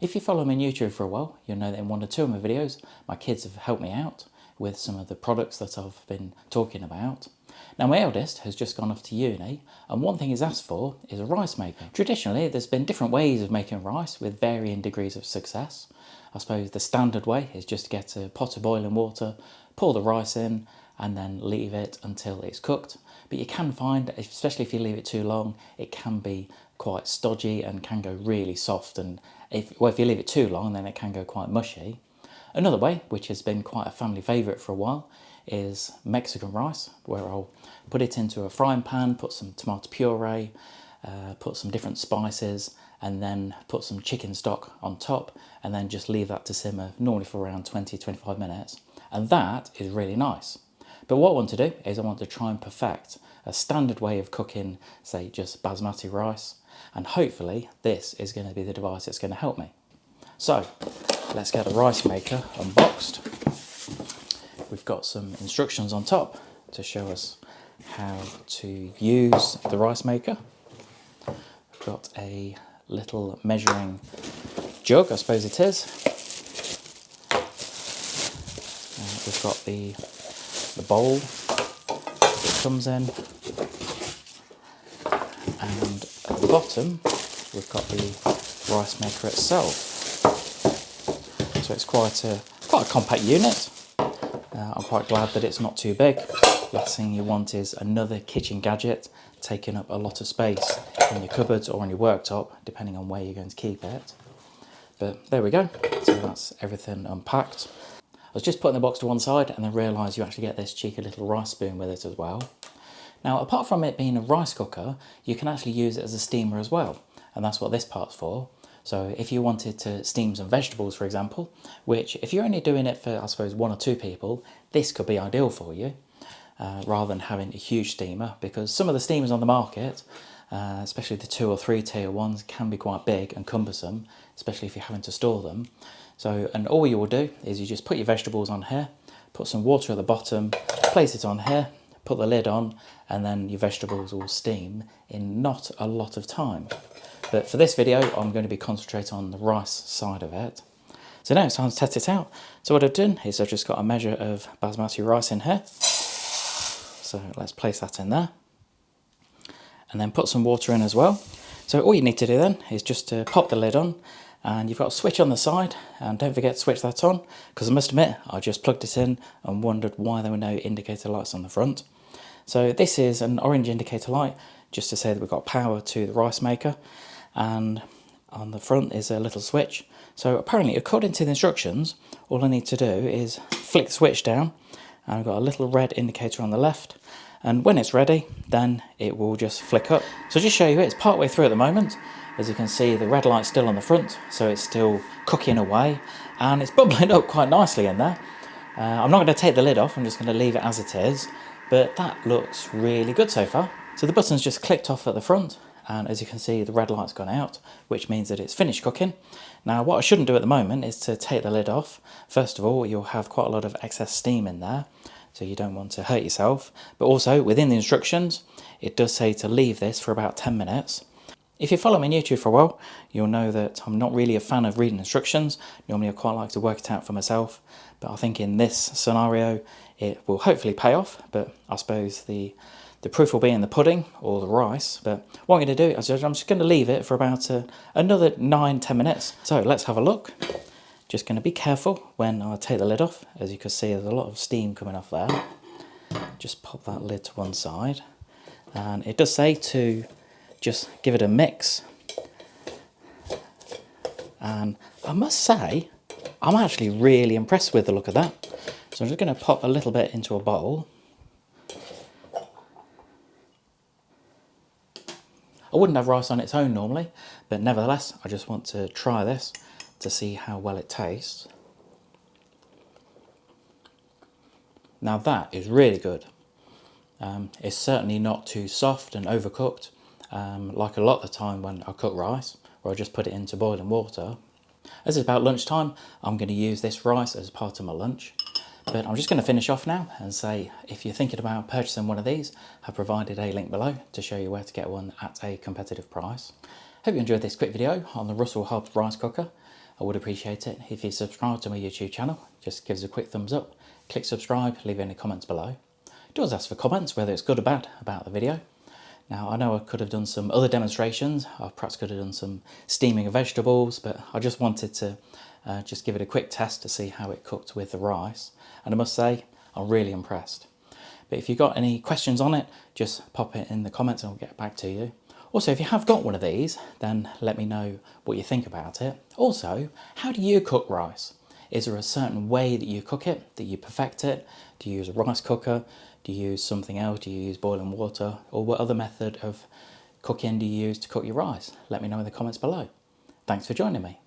If you follow me on YouTube for a while, you'll know that in one or two of my videos, my kids have helped me out with some of the products that I've been talking about. Now my eldest has just gone off to uni, and one thing he's asked for is a rice maker. Traditionally, there's been different ways of making rice with varying degrees of success. I suppose the standard way is just to get a pot of boiling water, pour the rice in, and then leave it until it's cooked. But you can find, especially if you leave it too long, it can be quite stodgy and can go really soft, and if you leave it too long, then it can go quite mushy. Another way, which has been quite a family favourite for a while, is Mexican rice, where I'll put it into a frying pan, put some tomato puree, put some different spices, and then put some chicken stock on top, and then just leave that to simmer, normally for around 20-25 minutes. And that is really nice. But what I want to do is I want to try and perfect a standard way of cooking, say, just basmati rice, and hopefully this is going to be the device that's going to help me. So let's get the rice maker unboxed. We've got some instructions on top to show us how to use the rice maker. We've got a little measuring jug, I suppose it is. We've got the bowl that it comes in, and at the bottom we've got the rice maker itself. So it's quite a compact unit. I'm quite glad that it's not too big. Last thing you want is another kitchen gadget taking up a lot of space in your cupboards or on your worktop, depending on where you're going to keep it. But there we go, so that's everything unpacked. I was just putting the box to one side and then realised you actually get this cheeky little rice spoon with it as well. Now, apart from it being a rice cooker, you can actually use it as a steamer as well, and that's what this part's for. So if you wanted to steam some vegetables, for example, which if you're only doing it for, I suppose, one or two people, this could be ideal for you, rather than having a huge steamer, because some of the steamers on the market, especially the 2 or 3 tier ones, can be quite big and cumbersome, especially if you're having to store them. So, and all you will do is you just put your vegetables on here, put some water at the bottom, place it on here, put the lid on, and then your vegetables will steam in not a lot of time. But for this video, I'm going to be concentrating on the rice side of it. So now it's time to test it out. So what I've done is I've just got a measure of basmati rice in here. So let's place that in there. And then put some water in as well. So all you need to do then is just to pop the lid on, and you've got a switch on the side, and don't forget to switch that on, because I must admit I just plugged it in and wondered why there were no indicator lights on the front. So this is an orange indicator light, just to say that we've got power to the rice maker, and on the front is a little switch. So apparently, according to the instructions, all I need to do is flick the switch down, and I've got a little red indicator on the left, and when it's ready, then it will just flick up. So just show you, it's part way through at the moment. As you can see, the red light's still on the front, so it's still cooking away, and it's bubbling up quite nicely in there. I'm not going to take the lid off, I'm just going to leave it as it is, but that looks really good so far. So the button's just clicked off at the front, and as you can see, the red light's gone out, which means that it's finished cooking. Now, what I shouldn't do at the moment is to take the lid off. First of all, you'll have quite a lot of excess steam in there, so you don't want to hurt yourself. But also, within the instructions, it does say to leave this for about 10 minutes. If you follow me on YouTube for a while, you'll know that I'm not really a fan of reading instructions. Normally I quite like to work it out for myself, but I think in this scenario it will hopefully pay off. But I suppose the proof will be in the pudding or the rice. But what I'm going to do is I'm just going to leave it for about another 9-10 minutes. So let's have a look. Just going to be careful when I take the lid off. As you can see, there's a lot of steam coming off there. Just pop that lid to one side, and it does say to just give it a mix. And I must say, I'm actually really impressed with the look of that. So I'm just going to pop a little bit into a bowl. I wouldn't have rice on its own normally, but nevertheless, I just want to try this to see how well it tastes. Now that is really good. It's certainly not too soft and overcooked, like a lot of the time when I cook rice, or I just put it into boiling water. As it's about lunchtime, I'm going to use this rice as part of my lunch. But I'm just going to finish off now and say, if you're thinking about purchasing one of these, I've provided a link below to show you where to get one at a competitive price. Hope you enjoyed this quick video on the Russell Hobbs rice cooker. I would appreciate it if you subscribe to my YouTube channel. Just give us a quick thumbs up, click subscribe, leave any comments below. It does ask for comments, whether it's good or bad about the video. Now, I know I could have done some other demonstrations. I perhaps could have done some steaming of vegetables, but I just wanted to just give it a quick test to see how it cooked with the rice. And I must say, I'm really impressed. But if you've got any questions on it, just pop it in the comments and I'll get back to you. Also, if you have got one of these, then let me know what you think about it. Also, how do you cook rice? Is there a certain way that you cook it, that you perfect it? Do you use a rice cooker? Do you use something else? Do you use boiling water? Or what other method of cooking do you use to cook your rice? Let me know in the comments below. Thanks for joining me.